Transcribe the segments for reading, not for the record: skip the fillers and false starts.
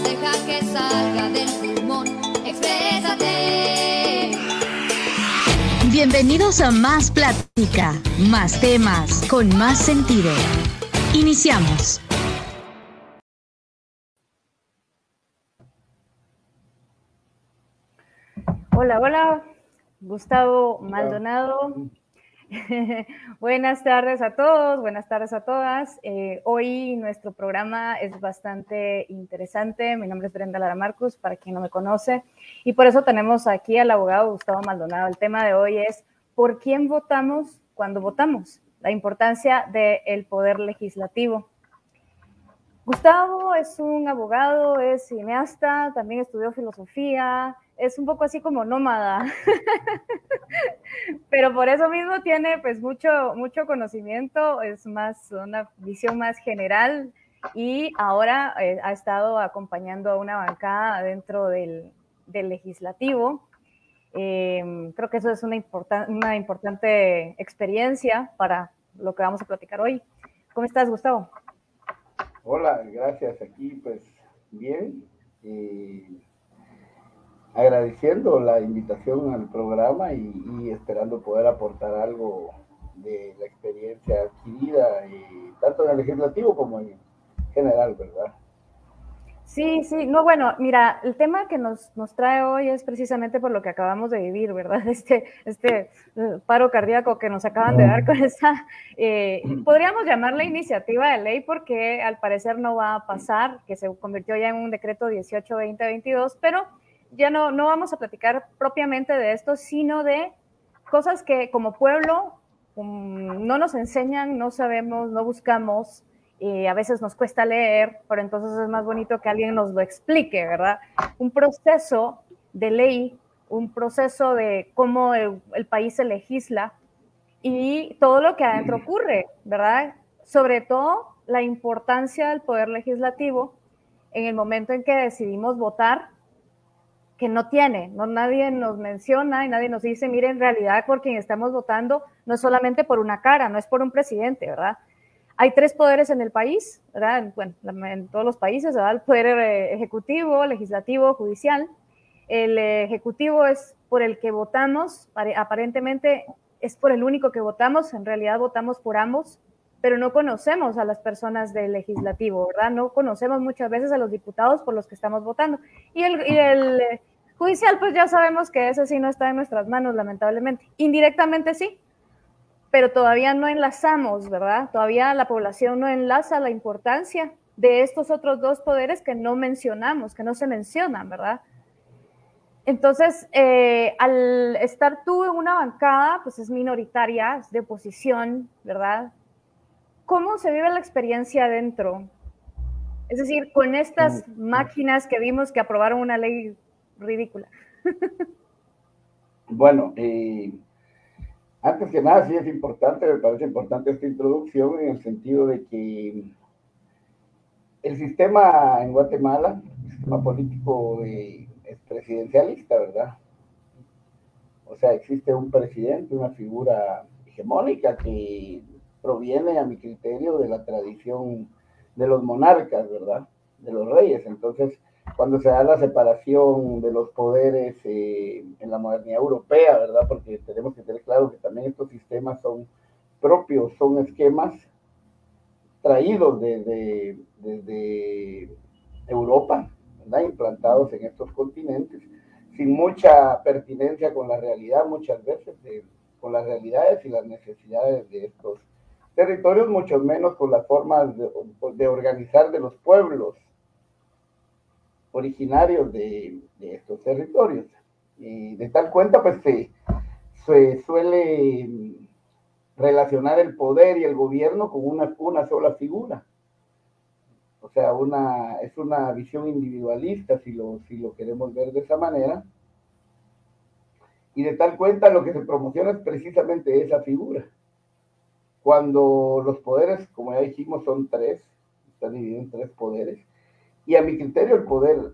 deja que salga del pulmón. Exprésate. Bienvenidos a Más Plática, más temas, con más sentido. Iniciamos. Hola, hola, Gustavo Maldonado. Buenas tardes a todos, buenas tardes a todas. Hoy nuestro programa es bastante interesante. Mi nombre es Brenda Lara Marcus, para quien no me conoce, y por eso tenemos aquí al abogado Gustavo Maldonado. El tema de hoy es ¿por quién votamos cuando votamos? La importancia del poder legislativo. Gustavo es un abogado, es cineasta, también estudió filosofía, es un poco así como nómada, pero por eso mismo tiene pues mucho conocimiento, es más una visión más general, y ahora ha estado acompañando a una bancada dentro del legislativo. Creo que eso es una importante experiencia para lo que vamos a platicar hoy. ¿Cómo estás, Gustavo? Hola, gracias. Aquí pues bien, agradeciendo la invitación al programa y esperando poder aportar algo de la experiencia adquirida, tanto en el legislativo como en general, ¿verdad? Sí, no, bueno, mira, el tema que nos trae hoy es precisamente por lo que acabamos de vivir, ¿verdad? Este paro cardíaco que nos acaban de dar con esa, podríamos llamarla iniciativa de ley, porque al parecer no va a pasar, que se convirtió ya en un decreto 18-2022, pero ya no vamos a platicar propiamente de esto, sino de cosas que como pueblo no nos enseñan, no sabemos, no buscamos. A veces nos cuesta leer, pero entonces es más bonito que alguien nos lo explique, ¿verdad? Un proceso de ley, un proceso de cómo el país se legisla y todo lo que adentro ocurre, ¿verdad? Sobre todo la importancia del poder legislativo en el momento en que decidimos votar, que nadie nos menciona y nadie nos dice, mire, en realidad por quien estamos votando no es solamente por una cara, no es por un presidente, ¿verdad? Hay 3 poderes en el país, ¿verdad? Bueno, en todos los países, ¿verdad? El poder ejecutivo, legislativo, judicial. El ejecutivo es por el que votamos, aparentemente es por el único que votamos, en realidad votamos por ambos, pero no conocemos a las personas del legislativo, ¿verdad? No conocemos muchas veces a los diputados por los que estamos votando. Y el judicial, pues ya sabemos que ese sí no está en nuestras manos, lamentablemente. Indirectamente sí, pero todavía no enlazamos, ¿verdad? Todavía la población no enlaza la importancia de estos otros 2 poderes que no mencionamos, que no se mencionan, ¿verdad? Entonces, al estar tú en una bancada, pues es minoritaria, es de oposición, ¿verdad? ¿Cómo se vive la experiencia adentro? Es decir, con estas máquinas que vimos que aprobaron una ley ridícula. Bueno, antes que nada, sí es importante, me parece importante esta introducción en el sentido de que el sistema en Guatemala, el sistema político es presidencialista, ¿verdad? O sea, existe un presidente, una figura hegemónica que proviene, a mi criterio, de la tradición de los monarcas, ¿verdad? De los reyes. Entonces, cuando se da la separación de los poderes en la modernidad europea, ¿verdad? Porque tenemos que tener claro que también estos sistemas son propios, son esquemas traídos desde Europa, ¿verdad? Implantados en estos continentes, sin mucha pertinencia con la realidad, muchas veces, con las realidades y las necesidades de estos territorios, mucho menos con las formas de organizar de los pueblos originarios de estos territorios. Y de tal cuenta, pues se suele relacionar el poder y el gobierno con una sola figura. O sea, es una visión individualista, si lo queremos ver de esa manera. Y de tal cuenta lo que se promociona es precisamente esa figura. Cuando los poderes, como ya dijimos, son 3, están divididos en 3 poderes, y a mi criterio el poder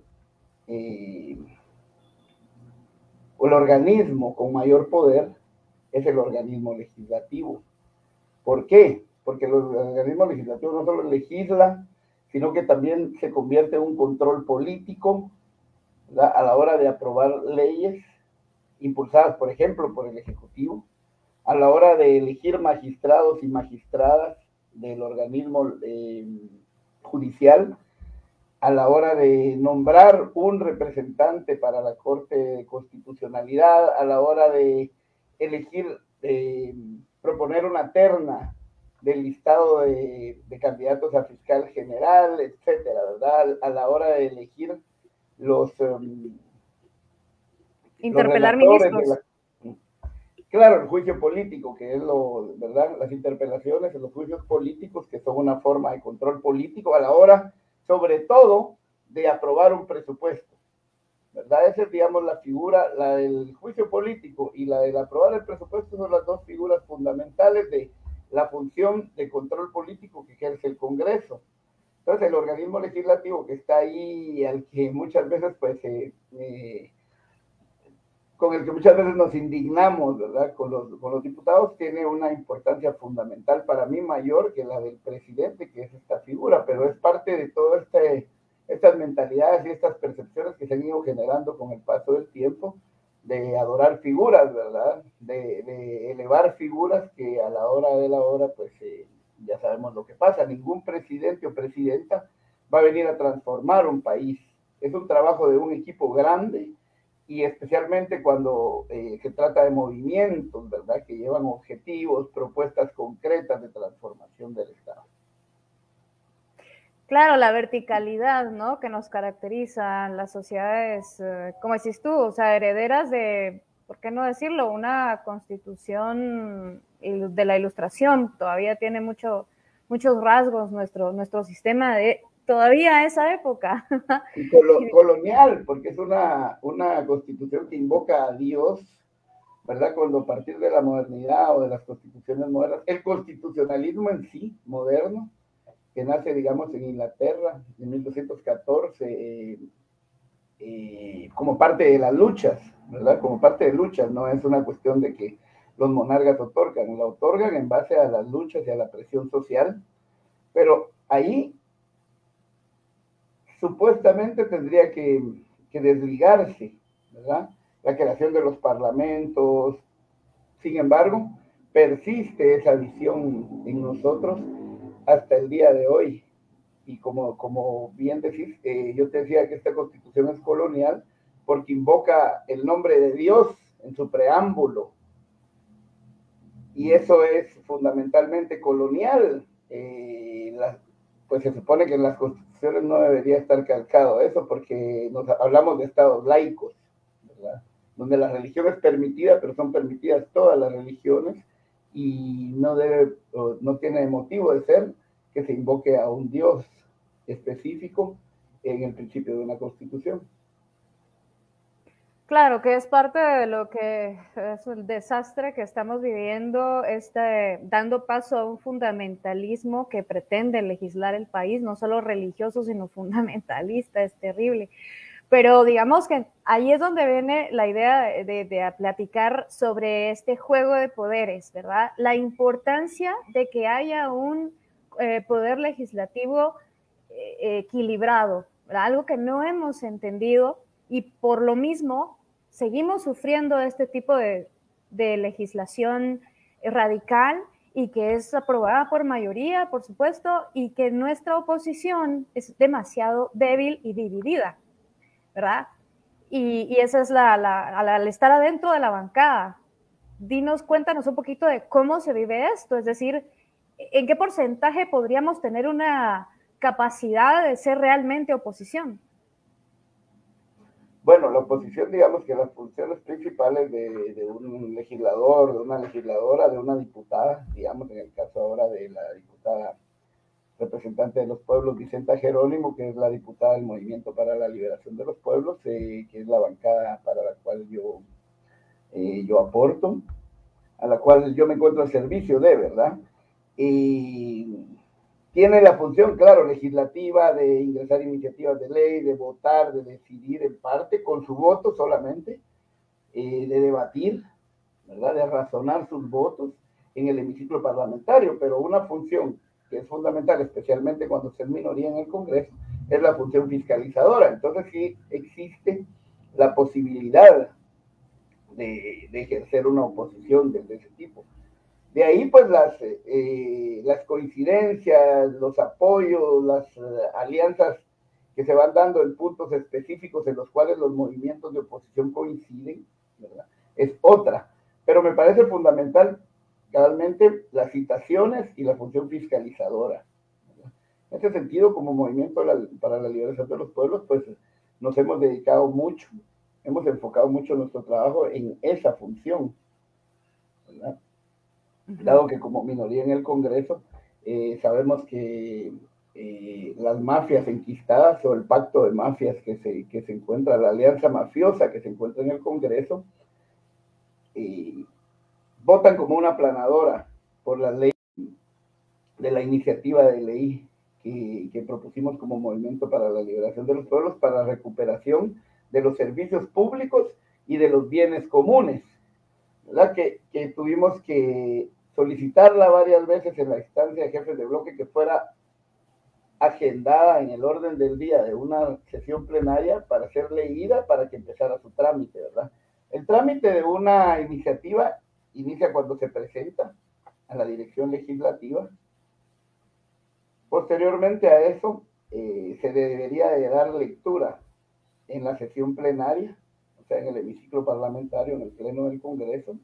o el organismo con mayor poder es el organismo legislativo. ¿Por qué? Porque el organismo legislativo no solo legisla, sino que también se convierte en un control político, ¿verdad?, a la hora de aprobar leyes impulsadas, por ejemplo, por el Ejecutivo, a la hora de elegir magistrados y magistradas del organismo judicial, a la hora de nombrar un representante para la Corte de Constitucionalidad, a la hora de elegir, proponer una terna del listado de candidatos a fiscal general, etcétera, ¿verdad? A la hora de elegir los interpelar ministros. Claro, el juicio político, que es ¿verdad? Las interpelaciones en los juicios políticos, que son una forma de control político a la hora, sobre todo, de aprobar un presupuesto, ¿verdad? Esa es, digamos, la figura, la del juicio político y la del aprobar el presupuesto son las dos figuras fundamentales de la función de control político que ejerce el Congreso. Entonces, el organismo legislativo que está ahí, al que muchas veces, pues, con el que muchas veces nos indignamos, ¿verdad?, con los diputados, tiene una importancia fundamental para mí mayor que la del presidente, que es esta figura, pero es parte de todas estas mentalidades y estas percepciones que se han ido generando con el paso del tiempo, de adorar figuras, ¿verdad?, de elevar figuras que a la hora de la hora, pues ya sabemos lo que pasa. Ningún presidente o presidenta va a venir a transformar un país. Es un trabajo de un equipo grande, y especialmente cuando se trata de movimientos, ¿verdad?, que llevan objetivos, propuestas concretas de transformación del Estado. Claro, la verticalidad, ¿no?, que nos caracteriza las sociedades, como decís tú, o sea, herederas de, ¿por qué no decirlo?, una constitución de la Ilustración. Todavía tiene muchos rasgos nuestro sistema de todavía esa época. Y colonial, porque es una constitución que invoca a Dios, ¿verdad? Cuando a partir de la modernidad o de las constituciones modernas, el constitucionalismo en sí, moderno, que nace, digamos, en Inglaterra en 1214, como parte de las luchas, ¿verdad? Como parte de luchas, no es una cuestión de que los monarcas la otorgan en base a las luchas y a la presión social, pero ahí supuestamente tendría que desligarse, ¿verdad?, la creación de los parlamentos. Sin embargo, persiste esa visión en nosotros hasta el día de hoy. Y como bien decís, yo te decía que esta constitución es colonial porque invoca el nombre de Dios en su preámbulo. Y eso es fundamentalmente colonial. Pues se supone que en las constituciones no debería estar calcado eso, porque hablamos de estados laicos, ¿verdad?, donde la religión es permitida, pero son permitidas todas las religiones, y no tiene motivo de ser que se invoque a un Dios específico en el principio de una constitución. Claro, que es parte de lo que es el desastre que estamos viviendo, dando paso a un fundamentalismo que pretende legislar el país, no solo religioso, sino fundamentalista. Es terrible. Pero digamos que ahí es donde viene la idea de platicar sobre este juego de poderes, ¿verdad? La importancia de que haya un poder legislativo equilibrado, ¿verdad? Algo que no hemos entendido, y por lo mismo seguimos sufriendo este tipo de legislación radical, y que es aprobada por mayoría, por supuesto, y que nuestra oposición es demasiado débil y dividida, ¿verdad? Y esa es al estar adentro de la bancada. Cuéntanos un poquito de cómo se vive esto, es decir, ¿en qué porcentaje podríamos tener una capacidad de ser realmente oposición? Bueno, la oposición, digamos que las funciones principales de un legislador, de una legisladora, de una diputada, digamos en el caso ahora de la diputada representante de los pueblos, Vicenta Jerónimo, que es la diputada del Movimiento para la Liberación de los Pueblos, que es la bancada para la cual yo aporto, a la cual yo me encuentro al servicio de, ¿verdad? Y tiene la función, claro, legislativa, de ingresar iniciativas de ley, de votar, de decidir en parte, con su voto solamente, de debatir, ¿verdad?, de razonar sus votos en el hemiciclo parlamentario, pero una función que es fundamental, especialmente cuando se es minoría en el Congreso, es la función fiscalizadora. Entonces sí existe la posibilidad de ejercer una oposición de ese tipo. De ahí, pues, las coincidencias, los apoyos, las alianzas que se van dando en puntos específicos en los cuales los movimientos de oposición coinciden, ¿verdad? Es otra. Pero me parece fundamental, realmente, las citaciones y la función fiscalizadora, ¿verdad? En ese sentido, como Movimiento para la Liberación de los Pueblos, pues, nos hemos dedicado mucho, hemos enfocado mucho nuestro trabajo en esa función, ¿verdad? Dado que como minoría en el Congreso, sabemos que las mafias enquistadas o el pacto de mafias que se encuentra, la alianza mafiosa que se encuentra en el Congreso, votan como una aplanadora por la ley de la iniciativa de ley que propusimos como Movimiento para la Liberación de los Pueblos para la recuperación de los servicios públicos y de los bienes comunes, ¿verdad? Que tuvimos que solicitarla varias veces en la instancia de jefes de bloque que fuera agendada en el orden del día de una sesión plenaria para ser leída, para que empezara su trámite, ¿verdad? El trámite de una iniciativa inicia cuando se presenta a la dirección legislativa. Posteriormente a eso, se debería de dar lectura en la sesión plenaria, o sea, en el hemiciclo parlamentario, en el pleno del Congreso.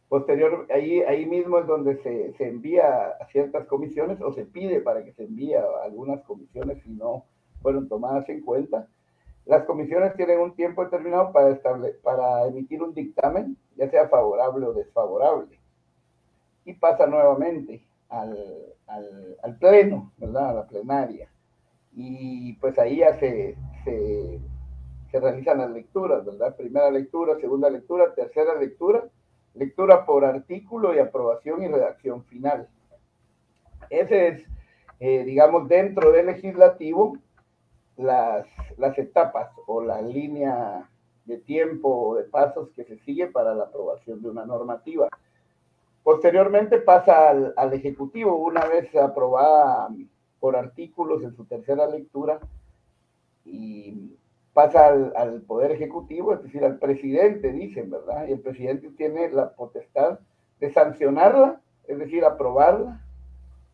Posterior, ahí mismo es donde se envía a ciertas comisiones o se pide para que se envíe a algunas comisiones si no fueron tomadas en cuenta. Las comisiones tienen un tiempo determinado para emitir un dictamen, ya sea favorable o desfavorable, y pasa nuevamente al pleno, ¿verdad? A la plenaria. Y pues ahí ya se realizan las lecturas, ¿verdad? Primera lectura, segunda lectura, tercera lectura, lectura por artículo y aprobación y redacción final. Ese es, digamos, dentro del legislativo, las etapas o la línea de tiempo o de pasos que se sigue para la aprobación de una normativa. Posteriormente pasa al Ejecutivo, una vez aprobada por artículos en su tercera lectura, y pasa al Poder Ejecutivo, es decir, al presidente, dicen, ¿verdad? Y el presidente tiene la potestad de sancionarla, es decir, aprobarla,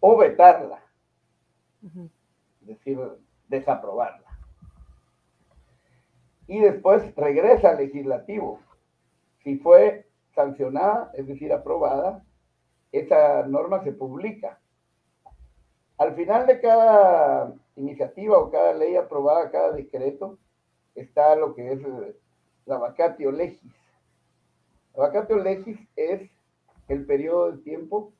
o vetarla, es decir, desaprobarla. Y después regresa al Legislativo. Si fue sancionada, es decir, aprobada, esa norma se publica. Al final de cada iniciativa o cada ley aprobada, cada decreto, está lo que es la vacatio legis. La vacatio legis es el periodo de tiempo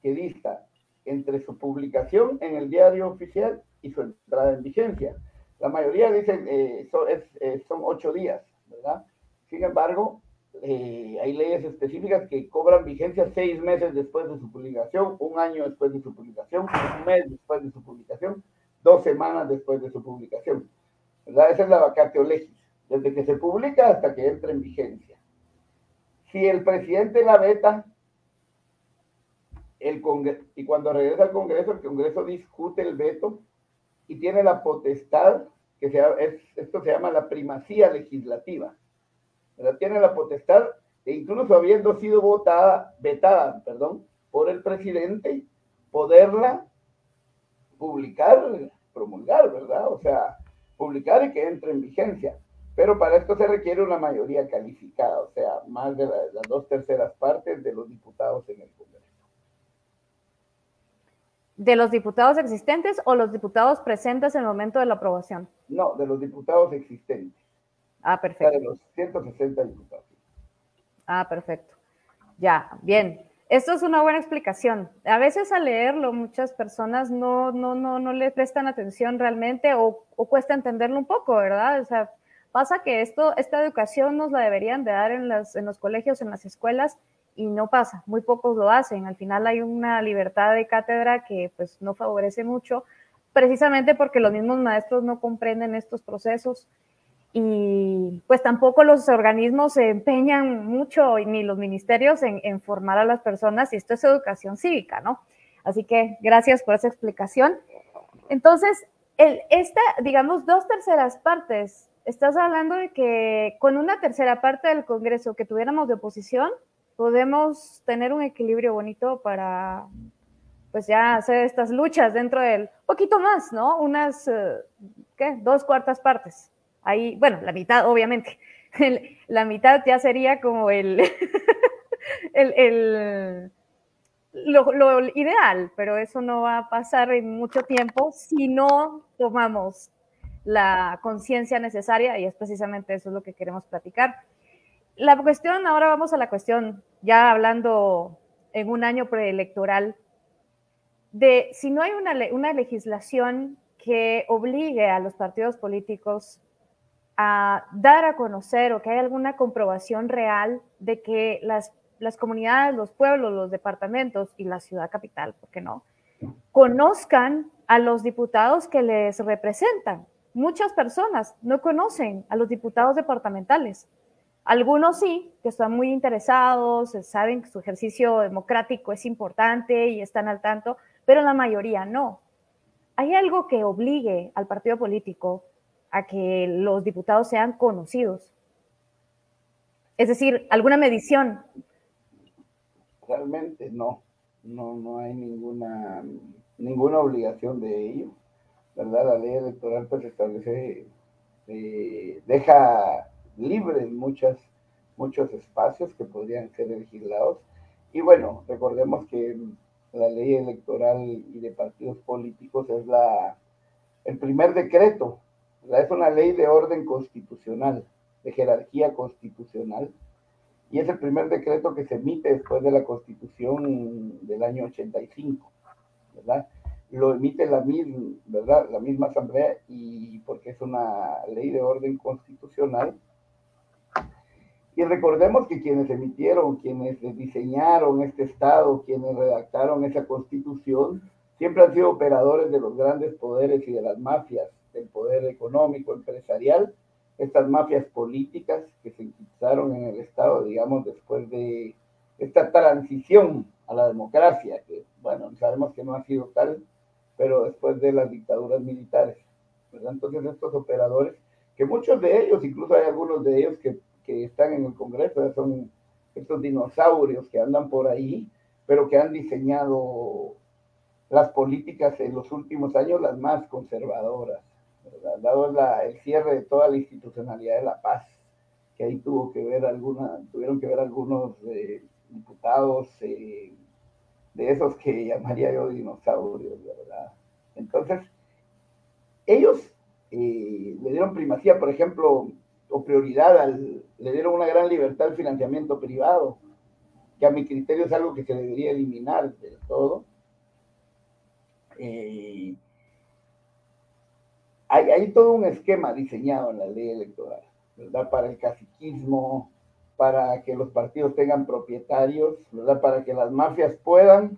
que dista entre su publicación en el diario oficial y su entrada en vigencia. La mayoría dicen son 8 días, ¿verdad? Sin embargo, hay leyes específicas que cobran vigencia 6 meses después de su publicación, 1 año después de su publicación, 1 mes después de su publicación, 2 semanas después de su publicación, ¿verdad? Esa es la vacatio legis, desde que se publica hasta que entre en vigencia. Si el presidente la veta, y cuando regresa al Congreso, el Congreso discute el veto y tiene la potestad, esto se llama la primacía legislativa, ¿verdad? Tiene la potestad, e incluso habiendo sido vetada por el presidente, poderla publicar, promulgar, ¿verdad? O sea, publicar y que entre en vigencia. Pero para esto se requiere una mayoría calificada, o sea, más de las 2/3 partes de los diputados en el Congreso. ¿De los diputados existentes o los diputados presentes en el momento de la aprobación? No, de los diputados existentes. Ah, perfecto. O sea, de los 160 diputados. Ah, perfecto. Ya, bien. Esto es una buena explicación. A veces al leerlo muchas personas no le prestan atención realmente o cuesta entenderlo un poco, ¿verdad? O sea, pasa que esta educación nos la deberían de dar en los colegios, en las escuelas, y no pasa, muy pocos lo hacen. Al final hay una libertad de cátedra que pues no favorece mucho, precisamente porque los mismos maestros no comprenden estos procesos y pues tampoco los organismos se empeñan mucho, ni los ministerios, en formar a las personas, y esto es educación cívica, ¿no? Así que gracias por esa explicación. Entonces, digamos, 2/3 partes, estás hablando de que con una tercera parte del Congreso que tuviéramos de oposición, podemos tener un equilibrio bonito para, pues ya hacer estas luchas dentro del, poquito más, ¿no? Unas, ¿qué? 2/4 partes. Ahí, bueno, la mitad, obviamente. La mitad ya sería como lo ideal, pero eso no va a pasar en mucho tiempo si no tomamos la conciencia necesaria, y es precisamente eso lo que queremos platicar. La cuestión, ahora vamos a la cuestión, ya hablando en un año preelectoral, de si no hay una legislación que obligue a los partidos políticos a dar a conocer o que hay alguna comprobación real de que las comunidades, los pueblos, los departamentos y la ciudad capital, ¿por qué no?, conozcan a los diputados que les representan. Muchas personas no conocen a los diputados departamentales. Algunos sí, que están muy interesados, saben que su ejercicio democrático es importante y están al tanto, pero la mayoría no. ¿Hay algo que obligue al partido político a que los diputados sean conocidos? Es decir, ¿alguna medición? Realmente no hay ninguna obligación de ello, ¿verdad? La ley electoral pues establece, deja libres muchos espacios que podrían ser legislados, y bueno, recordemos que la ley electoral y de partidos políticos es el primer decreto, ¿verdad? Es una ley de orden constitucional, de jerarquía constitucional, y es el primer decreto que se emite después de la Constitución del año 85, ¿verdad? Lo emite ¿verdad?, la misma Asamblea, y porque es una ley de orden constitucional. Y recordemos que quienes emitieron, quienes diseñaron este Estado, quienes redactaron esa Constitución, siempre han sido operadores de los grandes poderes y de las mafias, del poder económico, empresarial, estas mafias políticas que se instalaron en el Estado, digamos, después de esta transición a la democracia, que, bueno, sabemos que no ha sido tal, pero después de las dictaduras militares, ¿verdad? Entonces estos operadores, que muchos de ellos, incluso hay algunos de ellos que están en el Congreso, son estos dinosaurios que andan por ahí, pero que han diseñado las políticas en los últimos años las más conservadoras, ¿verdad? Dado el cierre de toda la institucionalidad de la paz, que ahí tuvieron que ver algunos diputados de esos que llamaría yo dinosaurios, ¿verdad? Entonces, ellos le dieron primacía, por ejemplo, o prioridad, le dieron una gran libertad al financiamiento privado, que a mi criterio es algo que se debería eliminar del todo. Hay todo un esquema diseñado en la ley electoral, ¿verdad?, para el caciquismo, para que los partidos tengan propietarios, ¿verdad?, para que las mafias puedan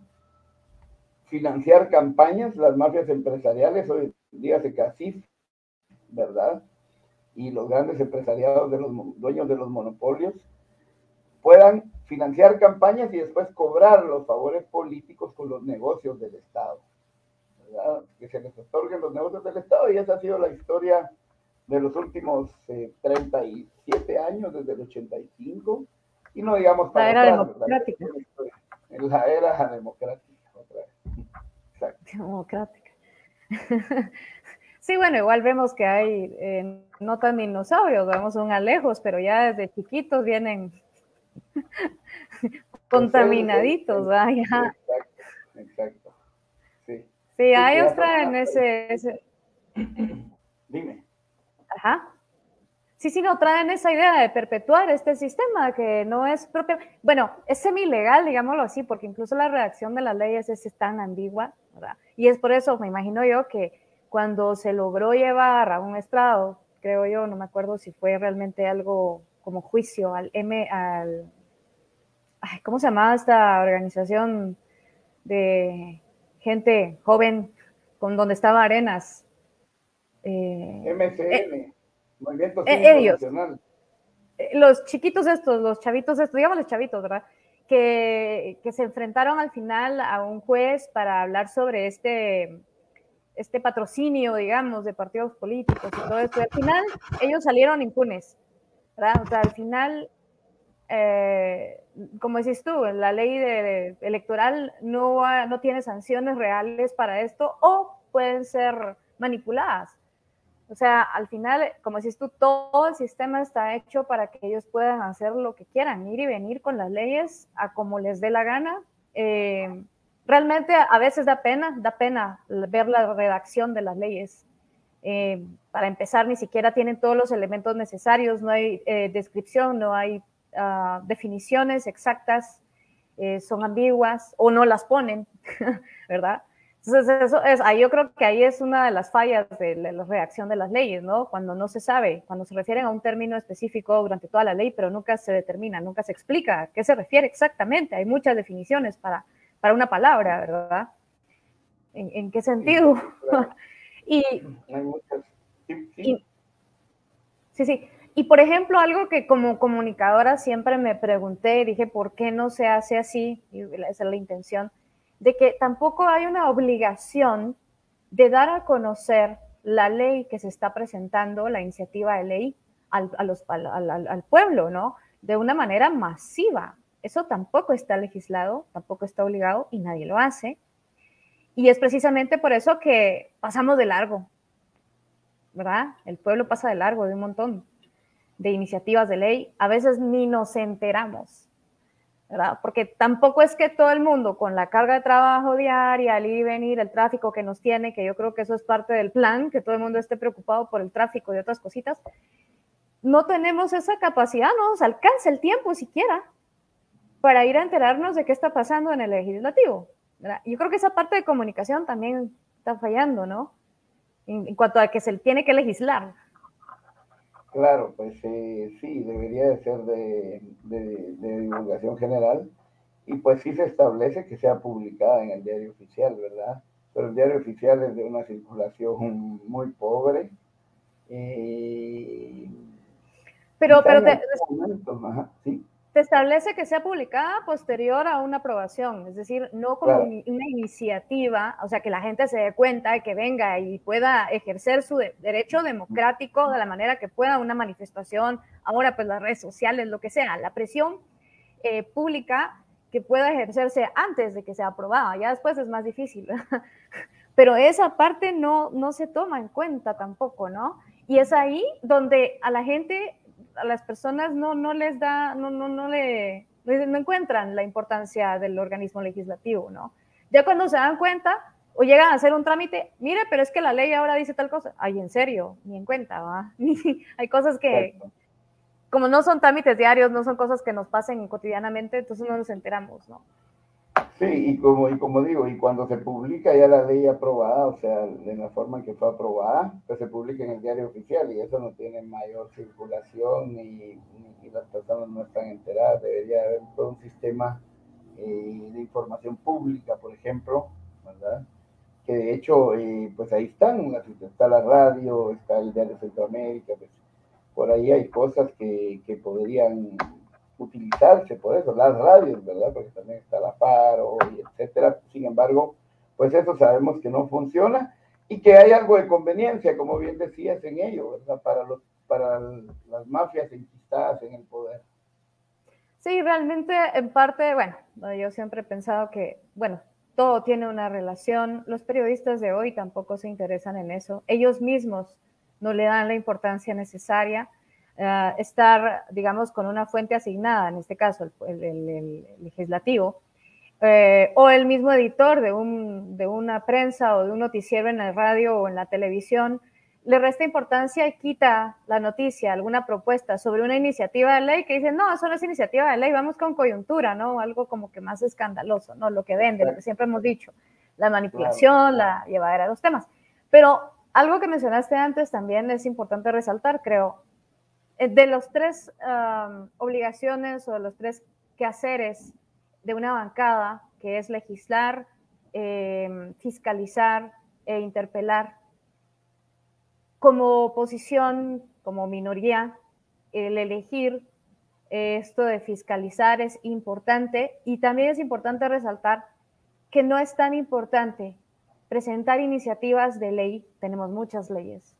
financiar campañas, las mafias empresariales, hoy en día se CACIF, ¿verdad?, y los grandes empresariados de los dueños de los monopolios, puedan financiar campañas y después cobrar los favores políticos con los negocios del Estado, ¿verdad?, que se les otorguen los negocios del Estado, y esa ha sido la historia de los últimos 37 años, desde el 85, y no digamos para la era atrás, democrática. En la era democrática, otra vez. Exacto. Democrática. Sí, bueno, igual vemos que hay no tan dinosaurios, vemos son alejos, pero ya desde chiquitos vienen contaminaditos, ¿verdad? Ya. Exacto. Sí. Sí, ellos traen ese... Dime. Ajá. Sí, no, traen esa idea de perpetuar este sistema que no es propio, bueno, es semi-legal, digámoslo así, porque incluso la redacción de las leyes es tan ambigua, ¿verdad? Y es por eso, me imagino yo, que cuando se logró llevar a un estrado, creo yo, no me acuerdo si fue realmente algo como juicio ¿cómo se llamaba esta organización de gente joven con donde estaba Arenas? MCN, Movimiento Cívico Nacional. Los chiquitos estos, los chavitos estos, digámosles chavitos, ¿verdad? que se enfrentaron al final a un juez para hablar sobre este patrocinio, digamos, de partidos políticos y todo esto. Y al final ellos salieron impunes, ¿verdad? O sea, al final, como decís tú, la ley electoral no tiene sanciones reales para esto o pueden ser manipuladas. O sea, al final, como decís tú, todo el sistema está hecho para que ellos puedan hacer lo que quieran, ir y venir con las leyes a como les dé la gana. Realmente a veces da pena ver la redacción de las leyes. Para empezar, ni siquiera tienen todos los elementos necesarios, no hay descripción, no hay definiciones exactas, son ambiguas o no las ponen, ¿verdad? Entonces, yo creo que ahí es una de las fallas de la redacción de las leyes, ¿no? Cuando no se sabe, cuando se refieren a un término específico durante toda la ley, pero nunca se determina, nunca se explica a qué se refiere exactamente. Hay muchas definiciones para una palabra, ¿verdad? ¿En qué sentido? Sí, claro. Y, hay muchas. Sí. Sí. Y por ejemplo, algo que como comunicadora siempre me pregunté, dije, ¿por qué no se hace así? Y esa es la intención, de que tampoco hay una obligación de dar a conocer la ley que se está presentando, la iniciativa de ley, al pueblo, ¿no? De una manera masiva. Eso tampoco está legislado, tampoco está obligado y nadie lo hace. Y es precisamente por eso que pasamos de largo, ¿verdad? El pueblo pasa de largo de un montón de iniciativas de ley. A veces ni nos enteramos, ¿verdad? Porque tampoco es que todo el mundo con la carga de trabajo diaria, el ir y venir, el tráfico que nos tiene, que yo creo que eso es parte del plan, que todo el mundo esté preocupado por el tráfico y otras cositas, no tenemos esa capacidad, no nos alcanza el tiempo siquiera para ir a enterarnos de qué está pasando en el legislativo, ¿verdad? Yo creo que esa parte de comunicación también está fallando, ¿no? En cuanto a que se tiene que legislar. Claro, pues sí, debería de ser de divulgación general y pues sí se establece que sea publicada en el diario oficial, ¿verdad? Pero el diario oficial es de una circulación muy pobre. Pero ¿sí? Te establece que sea publicada posterior a una aprobación, es decir, no como Claro. una iniciativa, o sea, que la gente se dé cuenta y que venga y pueda ejercer su derecho democrático de la manera que pueda, una manifestación, ahora pues las redes sociales, lo que sea, la presión pública que pueda ejercerse antes de que sea aprobada, ya después es más difícil, pero esa parte no se toma en cuenta tampoco, ¿no? Y es ahí donde a la gente, a las personas no les da, no encuentran la importancia del organismo legislativo, ¿no? Ya cuando se dan cuenta o llegan a hacer un trámite, mire, pero es que la ley ahora dice tal cosa, ay, en serio, ni en cuenta, ¿va? Hay cosas que, como no son trámites diarios, no son cosas que nos pasen cotidianamente, entonces no nos enteramos, ¿no? Sí, y como digo, y cuando se publica ya la ley aprobada, o sea, de la forma en que fue aprobada, pues se publica en el diario oficial y eso no tiene mayor circulación y las personas no están enteradas. Debería haber todo un sistema de información pública, por ejemplo, ¿verdad? Que de hecho, pues ahí está la radio, está el diario Centroamérica, pues por ahí hay cosas que podrían utilizarse por eso, las radios, ¿verdad? Porque también está la Faro, y etcétera. Sin embargo, pues eso sabemos que no funciona y que hay algo de conveniencia, como bien decías, en ello, ¿verdad? Para las mafias enquistadas en el poder. Sí, realmente, en parte, bueno, yo siempre he pensado que, bueno, todo tiene una relación. Los periodistas de hoy tampoco se interesan en eso. Ellos mismos no le dan la importancia necesaria. Estar, digamos, con una fuente asignada, en este caso el legislativo, o el mismo editor de una prensa o de un noticiero en la radio o en la televisión, le resta importancia y quita la noticia, alguna propuesta sobre una iniciativa de ley que dicen, no, eso no es iniciativa de ley, vamos con coyuntura, ¿no? Algo como que más escandaloso, ¿no? Lo que vende, lo que siempre hemos dicho, la manipulación, la llevadera de los temas. Pero algo que mencionaste antes también es importante resaltar, creo, de los tres obligaciones o de los tres quehaceres de una bancada, que es legislar, fiscalizar e interpelar, como oposición, como minoría, el elegir esto de fiscalizar es importante, y también es importante resaltar que no es tan importante presentar iniciativas de ley, tenemos muchas leyes,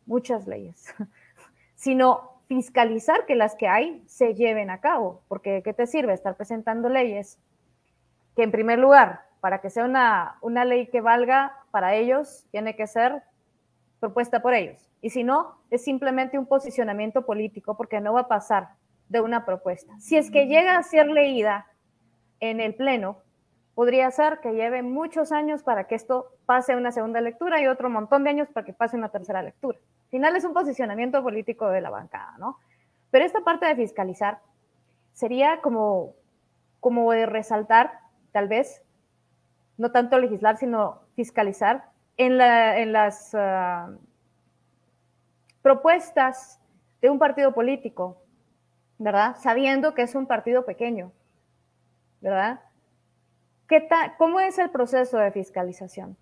sino fiscalizar que las que hay se lleven a cabo, porque ¿de qué te sirve estar presentando leyes que, en primer lugar, para que sea una ley que valga para ellos, tiene que ser propuesta por ellos? Y si no, es simplemente un posicionamiento político, porque no va a pasar de una propuesta. Si es que llega a ser leída en el Pleno, podría ser que lleve muchos años para que esto pase a una segunda lectura y otro montón de años para que pase a una tercera lectura. Al final es un posicionamiento político de la bancada, ¿no? Pero esta parte de fiscalizar sería como de resaltar, tal vez, no tanto legislar, sino fiscalizar en las propuestas de un partido político, ¿verdad? Sabiendo que es un partido pequeño, ¿verdad? ¿Cómo es el proceso de fiscalización?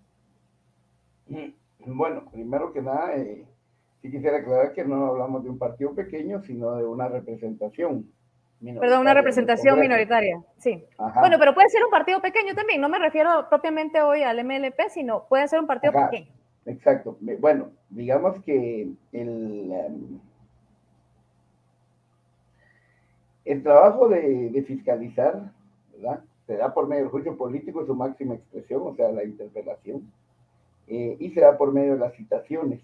Bueno, primero que nada, sí quisiera aclarar que no hablamos de un partido pequeño, sino de una representación minoritaria. Perdón, una representación minoritaria, sí. Ajá. Bueno, pero puede ser un partido pequeño también, no me refiero propiamente hoy al MLP, sino puede ser un partido pequeño. Exacto. Bueno, digamos que el trabajo de fiscalizar, ¿verdad?, se da por medio del juicio político en su máxima expresión, o sea, la interpelación, y se da por medio de las citaciones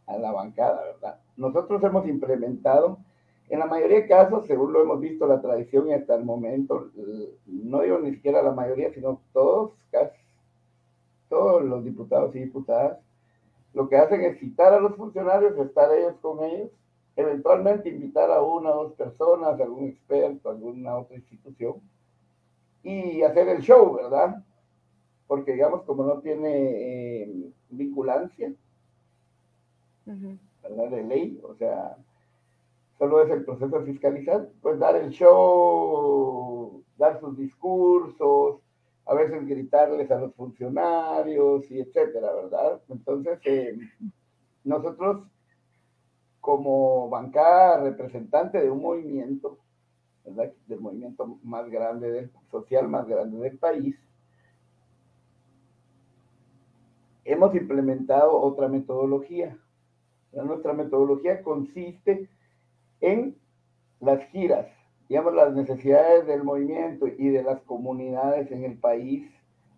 a la bancada, ¿verdad? Nosotros hemos implementado, en la mayoría de casos, según lo hemos visto la tradición y hasta el momento, no digo ni siquiera la mayoría, sino casi todos los diputados y diputadas, lo que hacen es citar a los funcionarios, estar ellos con ellos, eventualmente invitar a una o dos personas, algún experto, alguna otra institución, y hacer el show, ¿verdad? Porque, digamos, como no tiene vinculancia, ¿verdad?, de ley, o sea, solo es el proceso de fiscalizar, pues dar el show, dar sus discursos, a veces gritarles a los funcionarios, y etcétera, ¿verdad? Entonces, nosotros, como bancada representante de un movimiento, ¿verdad?, del movimiento más grande, social más grande del país, hemos implementado otra metodología. Nuestra metodología consiste en las giras, digamos, las necesidades del movimiento y de las comunidades en el país,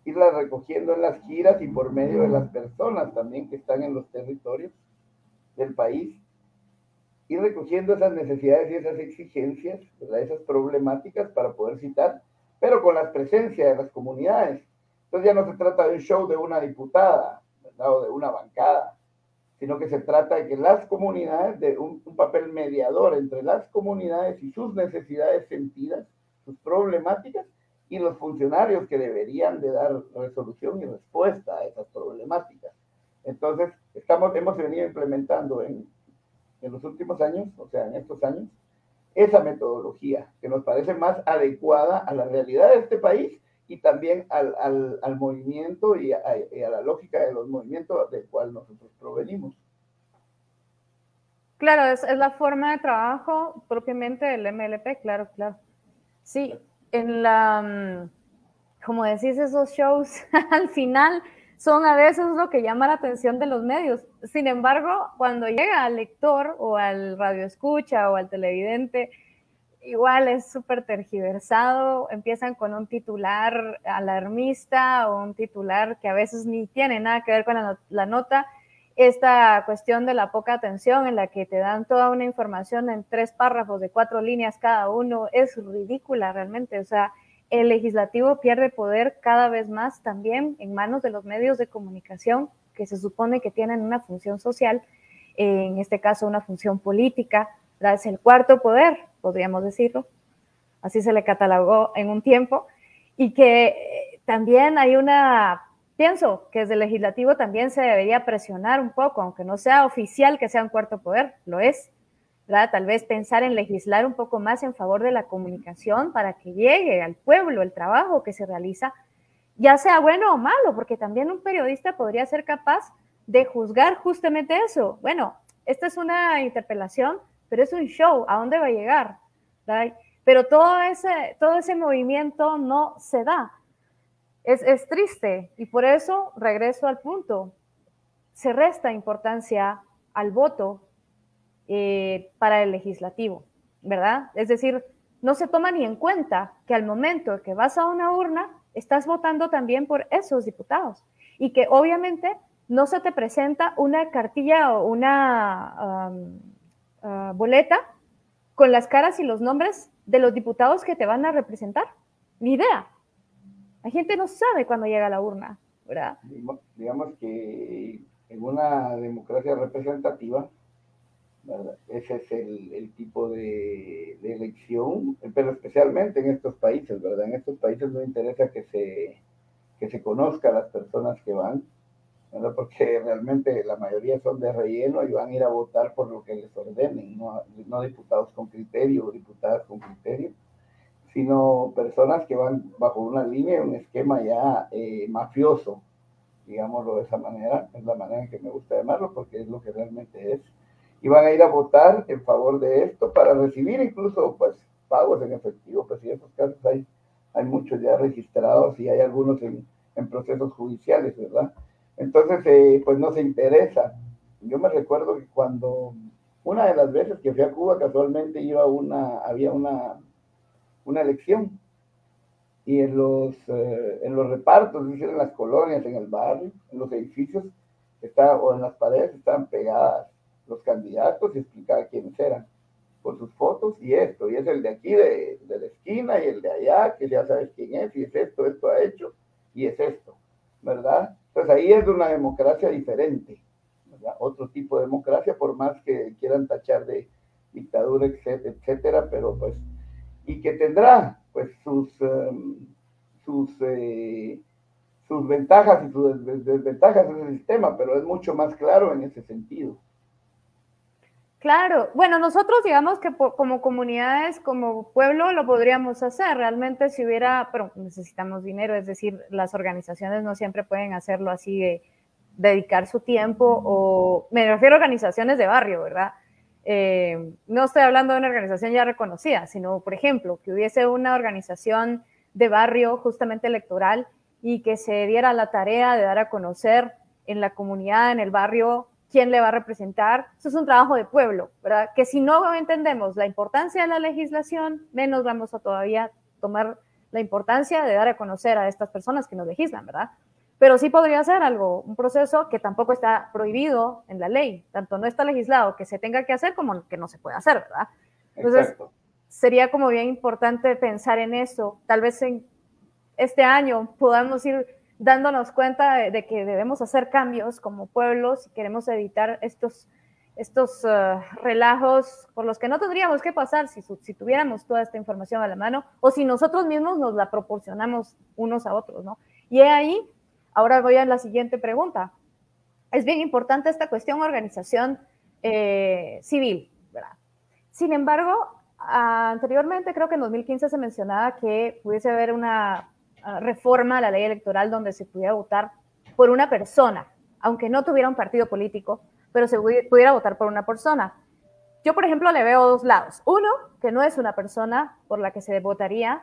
irlas recogiendo en las giras y por medio de las personas también que están en los territorios del país, ir recogiendo esas necesidades y esas exigencias, ¿verdad?, esas problemáticas para poder citar, pero con la presencia de las comunidades. Entonces ya no se trata de un show de una diputada, ¿verdad?, o de una bancada, sino que se trata de que las comunidades, de un papel mediador entre las comunidades y sus necesidades sentidas, sus problemáticas, y los funcionarios que deberían de dar resolución y respuesta a esas problemáticas. Entonces, hemos venido implementando en los últimos años, o sea, en estos años, esa metodología que nos parece más adecuada a la realidad de este país y también al movimiento y a la lógica de los movimientos del cual nosotros provenimos. Claro, es la forma de trabajo propiamente del MLP, claro. Sí, como decís, esos shows al final son a veces lo que llama la atención de los medios. Sin embargo, cuando llega al lector o al radioescucha o al televidente, igual es súper tergiversado. Empiezan con un titular alarmista o un titular que a veces ni tiene nada que ver con la nota. Esta cuestión de la poca atención, en la que te dan toda una información en 3 párrafos de 4 líneas cada uno, es ridícula realmente. O sea, el legislativo pierde poder cada vez más también en manos de los medios de comunicación, que se supone que tienen una función social, en este caso una función política, ¿verdad? Es el cuarto poder, podríamos decirlo, así se le catalogó en un tiempo, y que también pienso que desde el legislativo también se debería presionar un poco, aunque no sea oficial que sea un cuarto poder, lo es, ¿verdad? Tal vez pensar en legislar un poco más en favor de la comunicación para que llegue al pueblo el trabajo que se realiza, ya sea bueno o malo, porque también un periodista podría ser capaz de juzgar justamente eso. Bueno, esta es una interpelación, pero es un show, ¿a dónde va a llegar? ¿Verdad? pero todo ese movimiento no se da. Es triste y por eso regreso al punto. Se resta importancia al voto para el legislativo, ¿verdad? Es decir, no se toma ni en cuenta que al momento que vas a una urna, estás votando también por esos diputados y que obviamente no se te presenta una cartilla o una boleta con las caras y los nombres de los diputados que te van a representar. Ni idea. La gente no sabe cuándo llega a la urna, ¿verdad? Digamos que en una democracia representativa, ¿verdad? Ese es el tipo de elección, pero especialmente en estos países, ¿verdad? En estos países no interesa que se conozca a las personas que van, ¿verdad? Porque realmente la mayoría son de relleno y van a ir a votar por lo que les ordenen, no diputados con criterio o diputadas con criterio, sino personas que van bajo una línea, un esquema ya mafioso, digámoslo de esa manera, es la manera en que me gusta llamarlo, porque es lo que realmente es. Y van a ir a votar en favor de esto para recibir incluso pues pagos en efectivo, pues en esos casos hay muchos ya registrados y hay algunos en procesos judiciales, ¿verdad? Entonces, pues no se interesa. Yo me recuerdo que cuando una de las veces que fui a Cuba, casualmente había una elección y en los repartos, es decir, en las colonias, en el barrio, en los edificios, o en las paredes estaban pegadas los candidatos y explicaba quiénes eran por sus fotos y esto, y es el de aquí de la esquina y el de allá, que ya sabes quién es, y es esto ha hecho, y es esto, ¿verdad? Entonces ahí es de una democracia diferente, ¿verdad? Otro tipo de democracia, por más que quieran tachar de dictadura, etcétera, pero pues, y que tendrá pues sus ventajas y sus desventajas en el sistema, pero es mucho más claro en ese sentido. Claro, bueno, nosotros digamos que como comunidades, como pueblo, lo podríamos hacer. Realmente si hubiera, pero necesitamos dinero, es decir, las organizaciones no siempre pueden hacerlo así de dedicar su tiempo, o me refiero a organizaciones de barrio, ¿verdad? No estoy hablando de una organización ya reconocida, sino, por ejemplo, que hubiese una organización de barrio justamente electoral y que se diera la tarea de dar a conocer en la comunidad, en el barrio, quién le va a representar. Eso es un trabajo de pueblo, ¿verdad? Que si no entendemos la importancia de la legislación, menos vamos a todavía tomar la importancia de dar a conocer a estas personas que nos legislan, ¿verdad? Pero sí podría ser algo, un proceso que tampoco está prohibido en la ley, tanto no está legislado que se tenga que hacer como que no se puede hacer, ¿verdad? Entonces, exacto, sería como bien importante pensar en eso. Tal vez en este año podamos ir dándonos cuenta de que debemos hacer cambios como pueblos si queremos evitar estos relajos por los que no tendríamos que pasar si tuviéramos toda esta información a la mano o si nosotros mismos nos la proporcionamos unos a otros, ¿no? Y ahí, ahora voy a la siguiente pregunta. Es bien importante esta cuestión organización civil, ¿verdad? Sin embargo, anteriormente, creo que en 2015 se mencionaba que pudiese haber una reforma a la ley electoral donde se pudiera votar por una persona, aunque no tuviera un partido político, pero se pudiera votar por una persona. Yo, por ejemplo, le veo dos lados. Uno, que no es una persona por la que se votaría,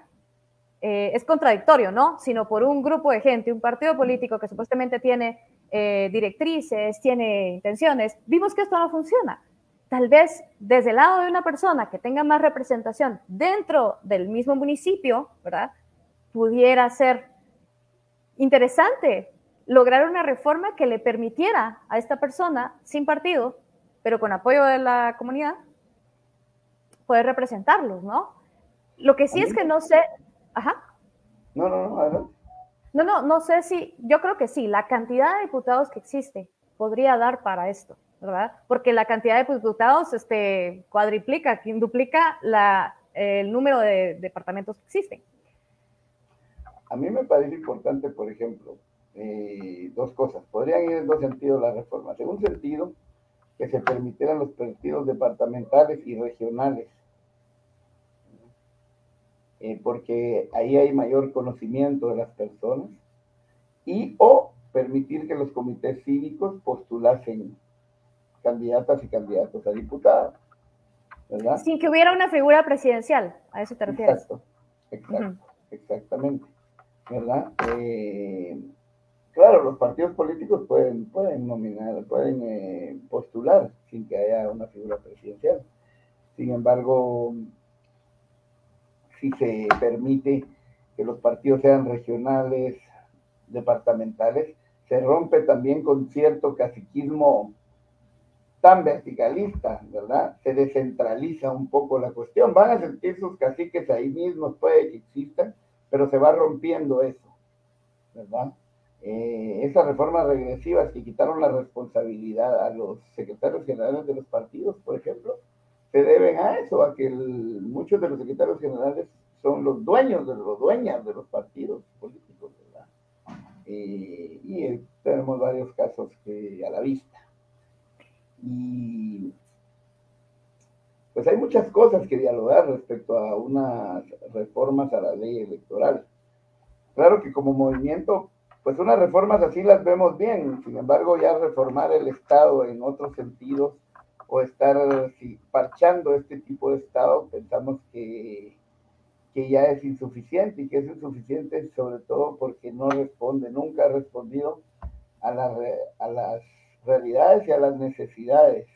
es contradictorio, ¿no? Sino por un grupo de gente, un partido político que supuestamente tiene directrices, tiene intenciones. Vimos que esto no funciona. Tal vez desde el lado de una persona que tenga más representación dentro del mismo municipio, ¿verdad?, pudiera ser interesante lograr una reforma que le permitiera a esta persona, sin partido, pero con apoyo de la comunidad, poder representarlos, ¿no? Lo que sí es que no sé... Ajá. No sé si... Yo creo que sí, la cantidad de diputados que existe podría dar para esto, ¿verdad? Porque la cantidad de diputados cuadriplica, quintuplica el número de departamentos que existen. A mí me parece importante, por ejemplo, dos cosas. Podrían ir en dos sentidos las reformas. En un sentido, que se permitieran los partidos departamentales y regionales, porque ahí hay mayor conocimiento de las personas, o permitir que los comités cívicos postulasen candidatas y candidatos a diputados. ¿verdad? Sin que hubiera una figura presidencial, a eso te refieres. Exacto, exactamente, ¿verdad? Claro, los partidos políticos pueden nominar, pueden postular sin que haya una figura presidencial. Sin embargo, si se permite que los partidos sean regionales, departamentales, se rompe también con cierto caciquismo tan verticalista, ¿verdad? Se descentraliza un poco la cuestión. Van a sentir sus caciques ahí mismos, puede que existan, pero se va rompiendo eso, ¿verdad? Esas reformas regresivas que quitaron la responsabilidad a los secretarios generales de los partidos, por ejemplo, se deben a eso, a que muchos de los secretarios generales son los dueños de los dueñas de los partidos políticos, ¿verdad? Y tenemos varios casos que a la vista. Y pues hay muchas cosas que dialogar respecto a unas reformas a la ley electoral. Claro que como movimiento, pues unas reformas así las vemos bien, sin embargo ya reformar el Estado en otros sentidos o estar parchando este tipo de Estado, pensamos que ya es insuficiente, y que es insuficiente sobre todo porque no responde, nunca ha respondido a las realidades y a las necesidades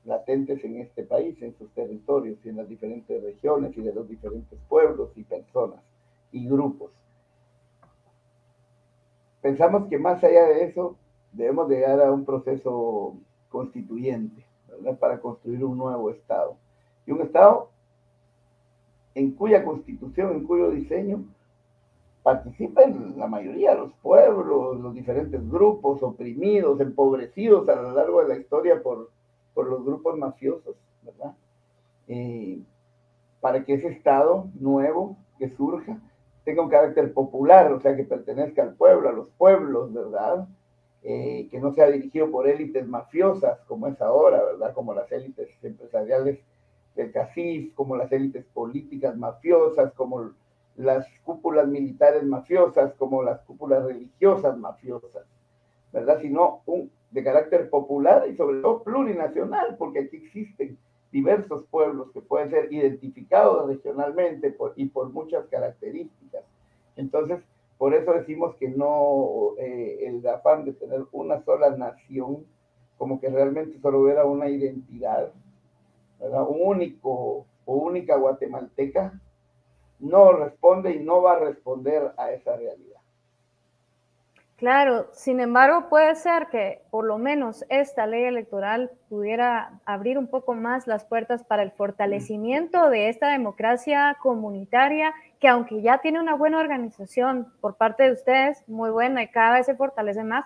latentes en este país, en sus territorios y en las diferentes regiones y de los diferentes pueblos y personas y grupos. Pensamos que más allá de eso debemos llegar a un proceso constituyente, ¿verdad? Para construir un nuevo Estado. Y un Estado en cuya constitución, en cuyo diseño participen la mayoría de los pueblos, los diferentes grupos oprimidos, empobrecidos a lo largo de la historia por los grupos mafiosos, ¿verdad? Para que ese Estado nuevo que surja tenga un carácter popular, o sea, que pertenezca al pueblo, a los pueblos, ¿verdad? Que no sea dirigido por élites mafiosas, como es ahora, ¿verdad? Como las élites empresariales del CACIF, como las élites políticas mafiosas, como las cúpulas militares mafiosas, como las cúpulas religiosas mafiosas, ¿verdad? Sino de carácter popular y sobre todo plurinacional, porque aquí existen diversos pueblos que pueden ser identificados regionalmente y por muchas características. Entonces, por eso decimos que no, el afán de tener una sola nación, como que realmente solo hubiera una identidad, ¿verdad? Un único o única guatemalteca, no responde y no va a responder a esa realidad. Claro, sin embargo, puede ser que por lo menos esta ley electoral pudiera abrir un poco más las puertas para el fortalecimiento de esta democracia comunitaria, que aunque ya tiene una buena organización por parte de ustedes, muy buena y cada vez se fortalece más,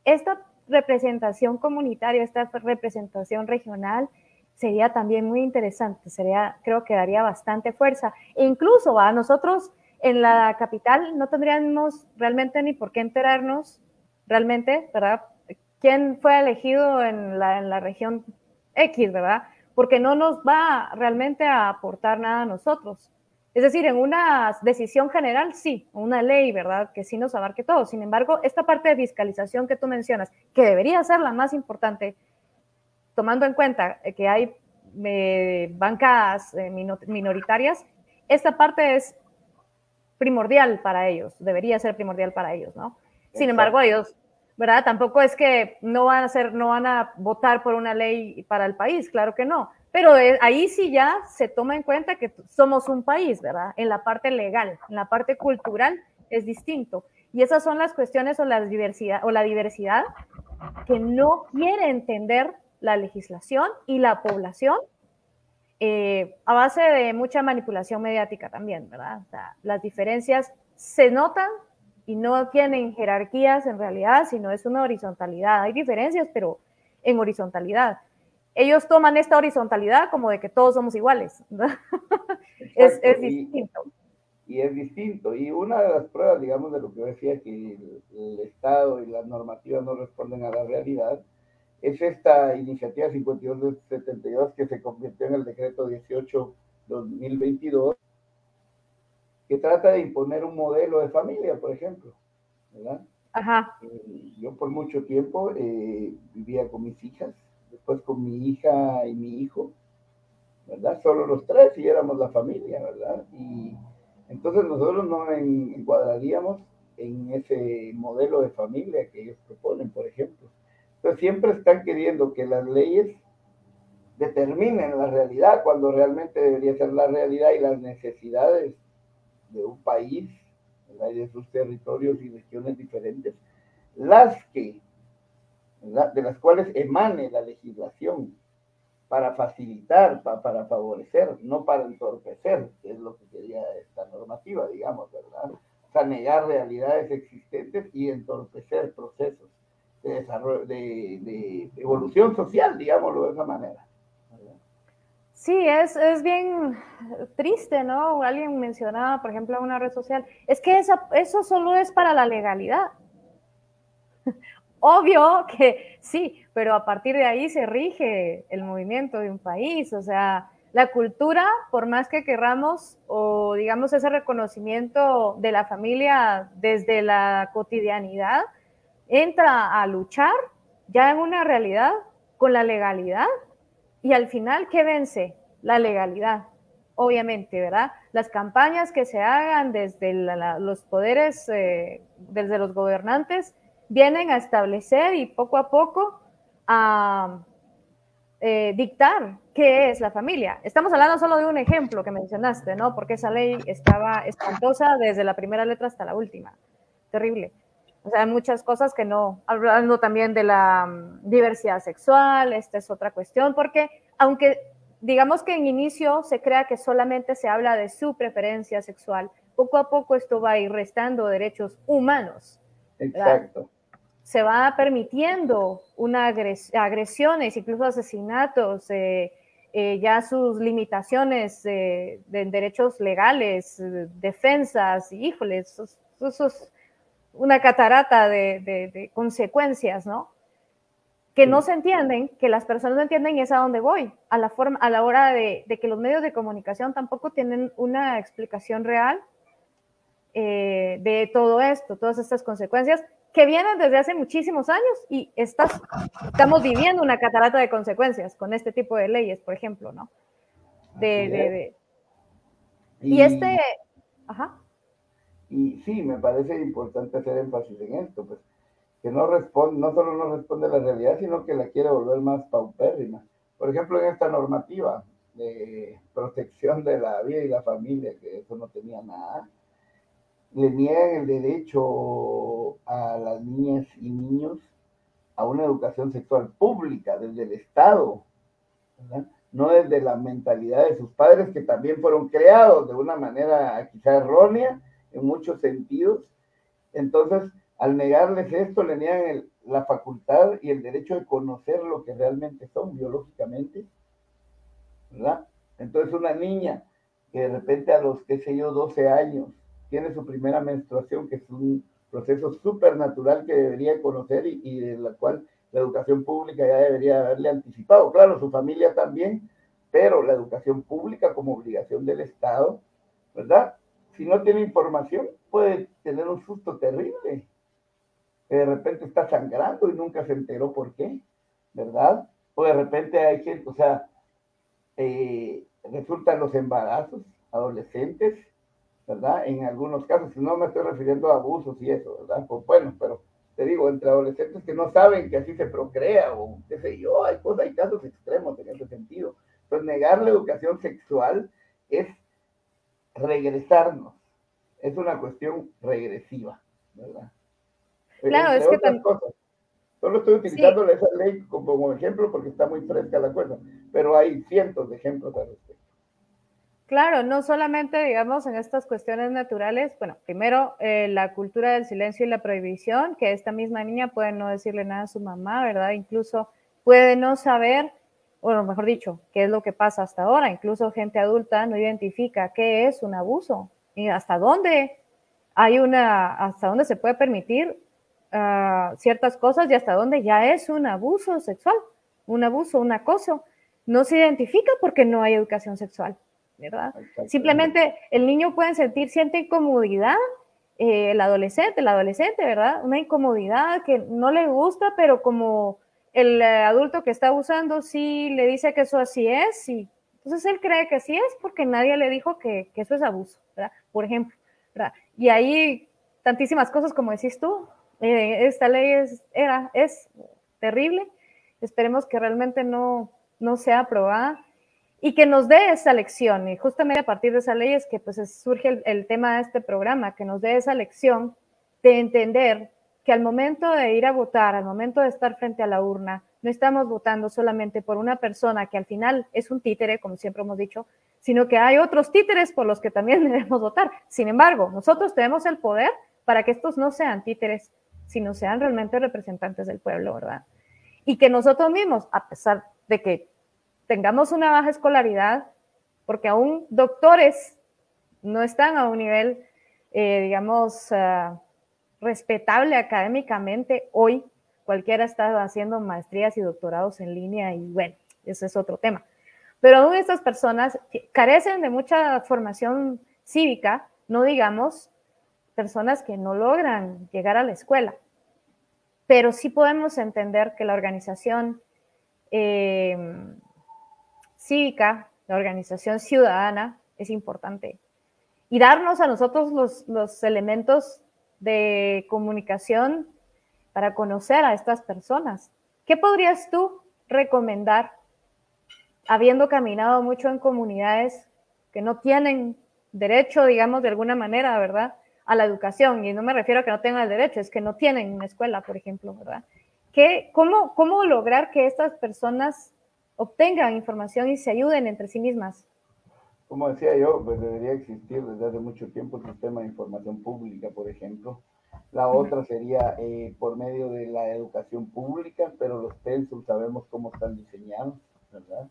esta representación comunitaria, esta representación regional sería también muy interesante, creo que daría bastante fuerza. E incluso a nosotros en la capital no tendríamos realmente ni por qué enterarnos realmente, ¿verdad? ¿Quién fue elegido en la región X, ¿verdad? Porque no nos va realmente a aportar nada a nosotros. Es decir, en una decisión general, sí, una ley, ¿verdad? Que sí nos abarque todo. Sin embargo, esta parte de fiscalización que tú mencionas, que debería ser la más importante, tomando en cuenta que hay bancadas minoritarias, esta parte es primordial para ellos, debería ser primordial para ellos, ¿no? Sin embargo, ellos, ¿verdad? Tampoco es que no van a votar por una ley para el país, claro que no, pero ahí sí ya se toma en cuenta que somos un país, ¿verdad? En la parte legal, en la parte cultural es distinto. Y esas son las cuestiones o la diversidad que no quiere entender la legislación y la población, a base de mucha manipulación mediática también, ¿verdad? O sea, las diferencias se notan y no tienen jerarquías en realidad, sino es una horizontalidad. Hay diferencias, pero en horizontalidad. Ellos toman esta horizontalidad como de que todos somos iguales, ¿verdad? Es distinto. Y es distinto. Y una de las pruebas, digamos, de lo que decía que el Estado y las normativas no responden a la realidad, es esta iniciativa 52-72 que se convirtió en el decreto 18-2022, que trata de imponer un modelo de familia, por ejemplo, ¿verdad? Ajá. Yo por mucho tiempo vivía con mis hijas, después con mi hija y mi hijo, ¿verdad? Solo los tres y éramos la familia, ¿verdad? Y entonces nosotros no encuadraríamos en ese modelo de familia que ellos proponen, por ejemplo. Entonces siempre están queriendo que las leyes determinen la realidad cuando realmente debería ser la realidad y las necesidades de un país, ¿verdad? Y de sus territorios y regiones diferentes, las que, ¿verdad? De las cuales emane la legislación para facilitar, para favorecer, no para entorpecer, que es lo que quería esta normativa, digamos, ¿verdad? O sea, negar realidades existentes y entorpecer procesos de desarrollo, de evolución social, digámoslo de esa manera. Sí, es bien triste, ¿no? Alguien mencionaba, por ejemplo, en una red social, es que eso solo es para la legalidad. Obvio que sí, pero a partir de ahí se rige el movimiento de un país, o sea, la cultura, por más que querramos, o digamos ese reconocimiento de la familia desde la cotidianidad, entra a luchar ya en una realidad con la legalidad. Y al final, ¿qué vence? La legalidad, obviamente, ¿verdad? Las campañas que se hagan desde los poderes, desde los gobernantes, vienen a establecer y poco a poco a dictar qué es la familia. Estamos hablando solo de un ejemplo que mencionaste, ¿no? Porque esa ley estaba espantosa desde la primera letra hasta la última. Terrible. O sea, hay muchas cosas que no, hablando también de la diversidad sexual, esta es otra cuestión, porque aunque digamos que en inicio se crea que solamente se habla de su preferencia sexual, poco a poco esto va a ir restando derechos humanos. Exacto. ¿Verdad? Se va permitiendo agresiones, incluso asesinatos, ya sus limitaciones de derechos legales, defensas, híjoles, eso es una catarata de consecuencias, ¿no? Que no se entienden, que las personas no entienden, y es a donde voy, a la hora de que los medios de comunicación tampoco tienen una explicación real de todo esto, todas estas consecuencias que vienen desde hace muchísimos años y estamos viviendo una catarata de consecuencias con este tipo de leyes, por ejemplo, ¿no? Ajá. Y sí, me parece importante hacer énfasis en esto, pues, que no solo no responde a la realidad, sino que la quiere volver más paupérrima. Por ejemplo, en esta normativa de protección de la vida y la familia, que eso no tenía nada, le niegan el derecho a las niñas y niños a una educación sexual pública desde el Estado, ¿verdad? No desde la mentalidad de sus padres, que también fueron creados de una manera quizá errónea en muchos sentidos. Entonces, al negarles esto, le niegan la facultad y el derecho de conocer lo que realmente son biológicamente, ¿verdad? Entonces, una niña que de repente a los, qué sé yo, 12 años, tiene su primera menstruación, que es un proceso súper natural que debería conocer y de la cual la educación pública ya debería haberle anticipado. Claro, su familia también, pero la educación pública como obligación del Estado, ¿verdad? Si no tiene información, puede tener un susto terrible. Que de repente está sangrando y nunca se enteró por qué, ¿verdad? O de repente hay gente, o sea, resultan los embarazos adolescentes, ¿verdad? En algunos casos, no me estoy refiriendo a abusos y eso, ¿verdad? Pues bueno, pero te digo, entre adolescentes que no saben que así se procrea o qué sé yo, hay casos extremos en ese sentido. Entonces, negar la educación sexual es regresarnos, es una cuestión regresiva, ¿verdad? Claro, entre otras cosas. Solo estoy utilizando esa ley como ejemplo porque está muy fresca la cosa, pero hay cientos de ejemplos al respecto. Claro, no solamente, digamos, en estas cuestiones naturales, bueno, primero la cultura del silencio y la prohibición, que esta misma niña puede no decirle nada a su mamá, ¿verdad? Incluso puede no saber, bueno, mejor dicho, qué es lo que pasa hasta ahora. Incluso gente adulta no identifica qué es un abuso y hasta dónde se puede permitir ciertas cosas y hasta dónde ya es un abuso sexual, un abuso, un acoso. No se identifica porque no hay educación sexual, ¿verdad? Simplemente el niño siente incomodidad, el adolescente, ¿verdad? Una incomodidad que no le gusta, pero como el adulto que está abusando sí le dice que eso así es y Entonces él cree que sí es porque nadie le dijo que eso es abuso, ¿verdad? Por ejemplo, ¿verdad? Y ahí tantísimas cosas como decís tú, esta ley es terrible, esperemos que realmente no sea aprobada y que nos dé esa lección, y justamente a partir de esa ley es que pues surge el tema de este programa, que nos dé esa lección de entender que al momento de ir a votar, al momento de estar frente a la urna, no estamos votando solamente por una persona que al final es un títere, como siempre hemos dicho, sino que hay otros títeres por los que también debemos votar. Sin embargo, nosotros tenemos el poder para que estos no sean títeres, sino sean realmente representantes del pueblo, ¿verdad? Y que nosotros mismos, a pesar de que tengamos una baja escolaridad, porque aún doctores no están a un nivel, digamos, respetable académicamente, hoy cualquiera está haciendo maestrías y doctorados en línea y bueno, ese es otro tema. Pero aún estas personas carecen de mucha formación cívica, no digamos personas que no logran llegar a la escuela, pero sí podemos entender que la organización cívica, la organización ciudadana es importante y darnos a nosotros los elementos de comunicación para conocer a estas personas. ¿Qué podrías tú recomendar, habiendo caminado mucho en comunidades que no tienen derecho, digamos, de alguna manera, ¿verdad?, a la educación? Y no me refiero a que no tengan el derecho, es que no tienen una escuela, por ejemplo, ¿verdad? ¿Cómo lograr que estas personas obtengan información y se ayuden entre sí mismas? Como decía yo, pues debería existir desde hace mucho tiempo el sistema de información pública, por ejemplo. La otra sería por medio de la educación pública, pero los pensum sabemos cómo están diseñados, ¿verdad?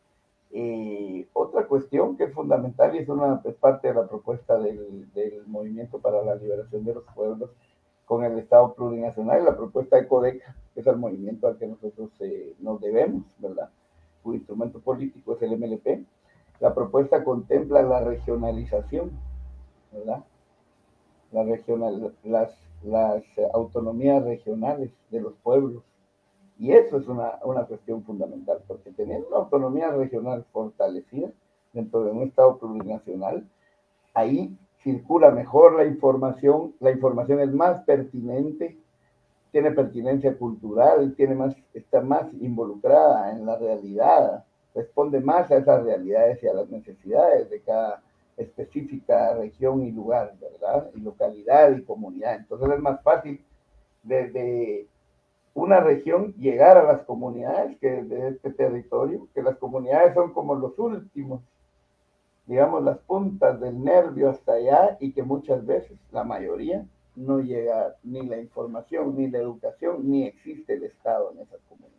Otra cuestión que es fundamental y es parte de la propuesta del Movimiento para la Liberación de los Pueblos con el Estado Plurinacional, la propuesta de Codeca, que es el movimiento al que nosotros nos debemos, ¿verdad? Su instrumento político es el MLP. La propuesta contempla la regionalización, ¿verdad? Las autonomías regionales de los pueblos. Y eso es una cuestión fundamental, porque teniendo una autonomía regional fortalecida dentro de un Estado plurinacional, ahí circula mejor la información es más pertinente, tiene pertinencia cultural, está más involucrada en la realidad, responde más a esas realidades y a las necesidades de cada específica región y lugar, ¿verdad? Y localidad y comunidad. Entonces es más fácil desde una región llegar a las comunidades que desde este territorio, que las comunidades son como los últimos, digamos, las puntas del nervio hasta allá y que muchas veces, la mayoría, no llega ni la información, ni la educación, ni existe el Estado en esas comunidades.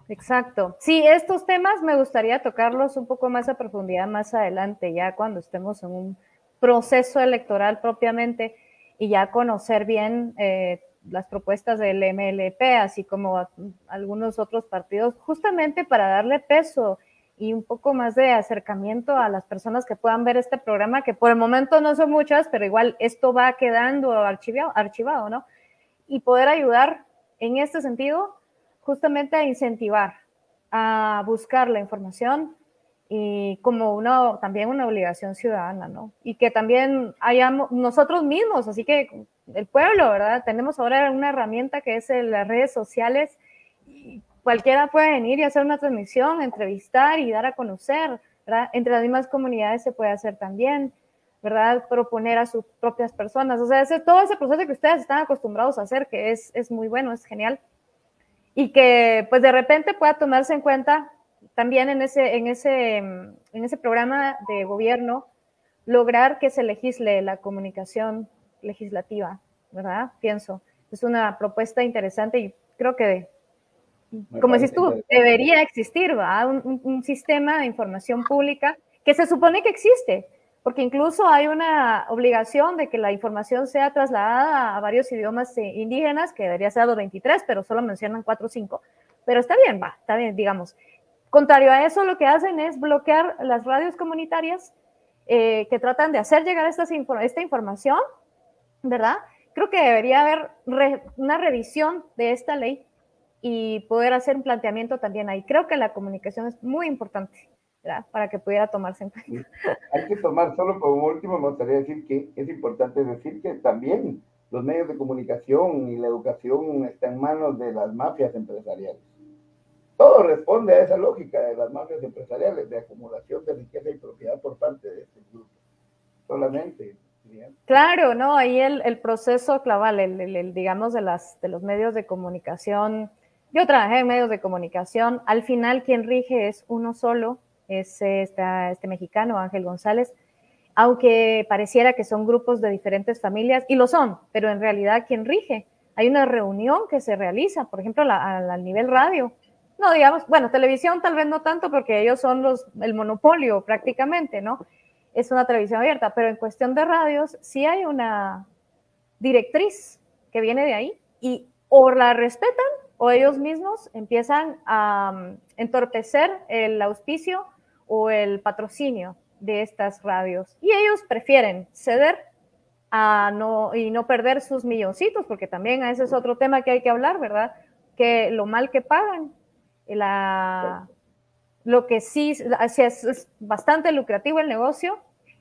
Exacto. Sí, estos temas me gustaría tocarlos un poco más a profundidad más adelante, ya cuando estemos en un proceso electoral propiamente y ya conocer bien las propuestas del MLP, así como algunos otros partidos, justamente para darle peso y un poco más de acercamiento a las personas que puedan ver este programa, que por el momento no son muchas, pero igual esto va quedando archivado, ¿no? Y poder ayudar en este sentido justamente a incentivar, a buscar la información y como también una obligación ciudadana, ¿no? Y que también hayamos nosotros mismos, así que el pueblo, ¿verdad? Tenemos ahora una herramienta que es las redes sociales. Y cualquiera puede venir y hacer una transmisión, entrevistar y dar a conocer, ¿verdad? Entre las mismas comunidades se puede hacer también, ¿verdad? Proponer a sus propias personas. O sea, todo ese proceso que ustedes están acostumbrados a hacer, que es muy bueno, es genial. Y que pues de repente pueda tomarse en cuenta también en ese programa de gobierno, lograr que se legisle la comunicación legislativa, ¿verdad? Pienso, es una propuesta interesante y creo que, como decís tú, debería existir, ¿verdad? Un sistema de información pública que se supone que existe, porque incluso hay una obligación de que la información sea trasladada a varios idiomas indígenas, que debería ser a los 23, pero solo mencionan 4 o 5. Pero está bien, digamos. Contrario a eso, lo que hacen es bloquear las radios comunitarias que tratan de hacer llegar esta información, ¿verdad? Creo que debería haber una revisión de esta ley y poder hacer un planteamiento también ahí. Creo que la comunicación es muy importante. ¿verdad? Para que pudiera tomarse en cuenta. Hay que tomar, solo como último, me gustaría decir que es importante decir que también los medios de comunicación y la educación están en manos de las mafias empresariales. Todo responde a esa lógica de las mafias empresariales, de acumulación de riqueza y propiedad por parte de este grupo. Solamente. ¿Bien? Claro, ¿no? Ahí el proceso claval, digamos, de los medios de comunicación. Yo trabajé en medios de comunicación. Al final, quien rige es uno solo, es este mexicano, Ángel González, aunque pareciera que son grupos de diferentes familias, y lo son, pero en realidad quien rige. Hay una reunión que se realiza, por ejemplo, al nivel radio. No, digamos, bueno, televisión tal vez no tanto, porque ellos son el monopolio prácticamente, ¿no? Es una televisión abierta, pero en cuestión de radios sí hay una directriz que viene de ahí y o la respetan o ellos mismos empiezan a entorpecer el auspicio o el patrocinio de estas radios y ellos prefieren ceder y no perder sus milloncitos, porque también ese es otro tema que hay que hablar, ¿verdad? Que lo mal que pagan, lo que sí es bastante lucrativo el negocio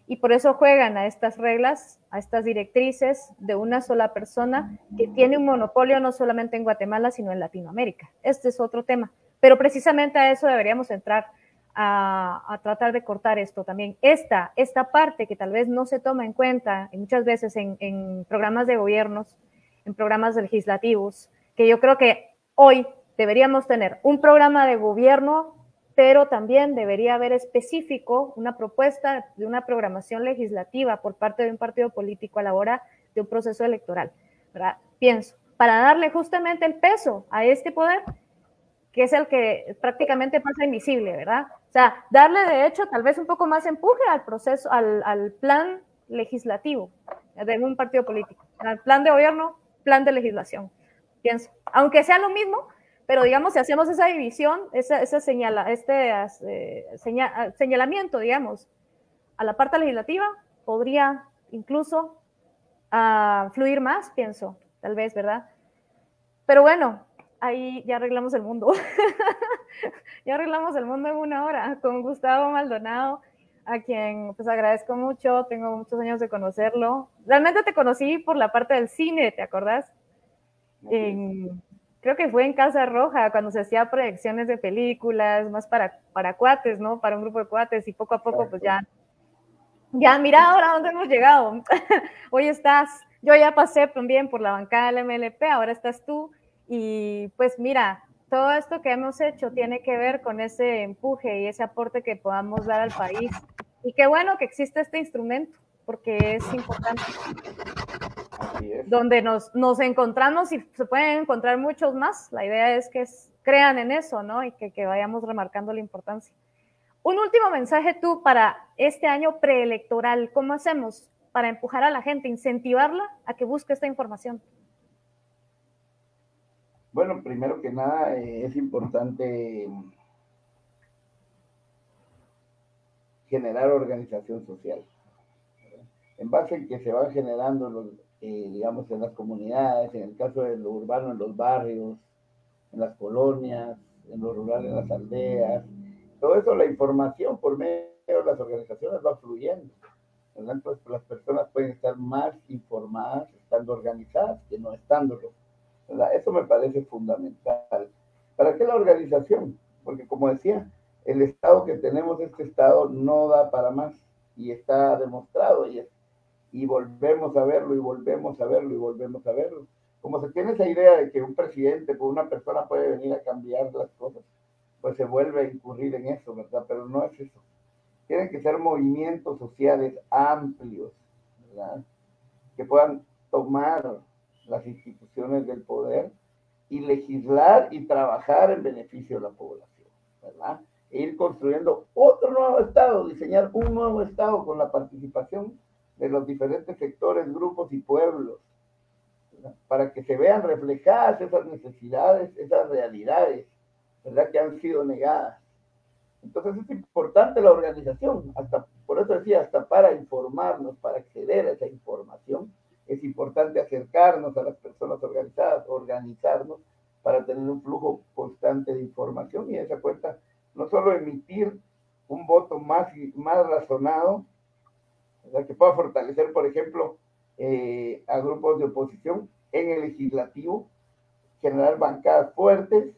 y por eso juegan a estas reglas, a estas directrices de una sola persona que tiene un monopolio no solamente en Guatemala, sino en Latinoamérica. Este es otro tema, pero precisamente a eso deberíamos entrar, a tratar de cortar esto también. Esta parte que tal vez no se toma en cuenta muchas veces en programas de gobiernos, en programas legislativos, que yo creo que hoy deberíamos tener un programa de gobierno, pero también debería haber específico una propuesta de una programación legislativa por parte de un partido político a la hora de un proceso electoral, ¿verdad? Pienso, para darle justamente el peso a este poder, que es el que prácticamente pasa invisible, ¿verdad? O sea, darle de hecho tal vez un poco más empuje al proceso, al plan legislativo de un partido político, al plan de gobierno, plan de legislación, pienso. Aunque sea lo mismo, pero digamos, si hacemos esa división, señalamiento, digamos, a la parte legislativa, podría incluso fluir más, pienso, tal vez, ¿verdad? Pero bueno, ahí ya arreglamos el mundo. Ya arreglamos el mundo en una hora con Gustavo Maldonado, a quien pues agradezco mucho, tengo muchos años de conocerlo. Realmente te conocí por la parte del cine, ¿te acordás? Creo que fue en Casa Roja, cuando se hacía proyecciones de películas, más para cuates, ¿no? Para un grupo de cuates, y poco a poco, pues ya mira ahora dónde hemos llegado. Hoy yo ya pasé también por la bancada del MLP, ahora estás tú, y pues mira, todo esto que hemos hecho tiene que ver con ese empuje y ese aporte que podamos dar al país. Y qué bueno que existe este instrumento, porque es importante. Donde nos encontramos y se pueden encontrar muchos más. La idea es que crean en eso, ¿no? Y que vayamos remarcando la importancia. Un último mensaje tú para este año preelectoral. ¿Cómo hacemos para empujar a la gente, incentivarla a que busque esta información? Bueno, primero que nada es importante generar organización social. En base en que se van generando digamos, en las comunidades, en el caso de lo urbano, en los barrios, en las colonias, en lo rural, en las aldeas. Todo eso, la información por medio de las organizaciones va fluyendo. ¿Verdad? Entonces, las personas pueden estar más informadas estando organizadas que no estándolo. ¿Verdad? Eso me parece fundamental. ¿Para qué la organización? Porque, como decía, el Estado que tenemos, este Estado, no da para más y está demostrado y volvemos a verlo y volvemos a verlo y volvemos a verlo. Como se tiene esa idea de que un presidente, pues una persona puede venir a cambiar las cosas, pues se vuelve a incurrir en eso, ¿verdad? Pero no es eso. Tienen que ser movimientos sociales amplios, ¿verdad? Que puedan tomar las instituciones del poder y legislar y trabajar en beneficio de la población, ¿verdad? E ir construyendo otro nuevo Estado, diseñar un nuevo Estado con la participación de los diferentes sectores, grupos y pueblos, ¿verdad? Para que se vean reflejadas esas necesidades, esas realidades, ¿verdad? Que han sido negadas. Entonces es importante la organización, por eso decía, hasta para informarnos, para acceder a esa información, es importante acercarnos a las personas organizadas, organizarnos para tener un flujo constante de información y de esa cuenta no solo emitir un voto más razonado, ¿verdad? Que pueda fortalecer, por ejemplo, a grupos de oposición en el legislativo, generar bancadas fuertes,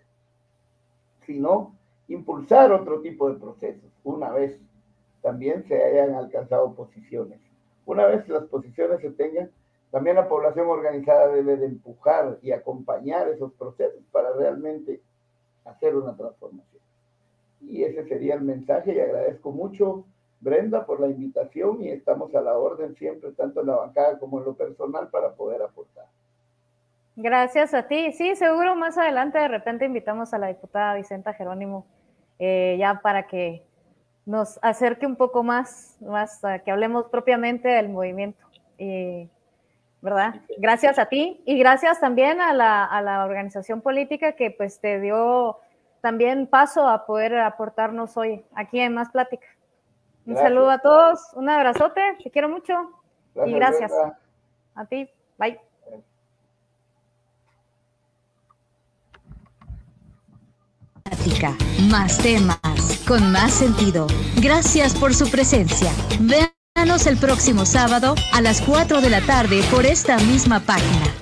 sino impulsar otro tipo de procesos, una vez también se hayan alcanzado posiciones. Una vez las posiciones se tengan, también la población organizada debe de empujar y acompañar esos procesos para realmente hacer una transformación. Y ese sería el mensaje, y agradezco mucho, Brenda, por la invitación, y estamos a la orden siempre, tanto en la bancada como en lo personal, para poder aportar. Gracias a ti. Sí, seguro más adelante de repente invitamos a la diputada Vicenta Jerónimo, ya para que nos acerque un poco más que hablemos propiamente del movimiento. ¿Verdad? Gracias a ti y gracias también a la organización política que pues te dio también paso a poder aportarnos hoy aquí en Más Plática. Un saludo a todos, un abrazote, te quiero mucho y gracias. Brenda. A ti, bye. Más temas, con más sentido. Gracias por su presencia. Véanos el próximo sábado a las 4 de la tarde por esta misma página.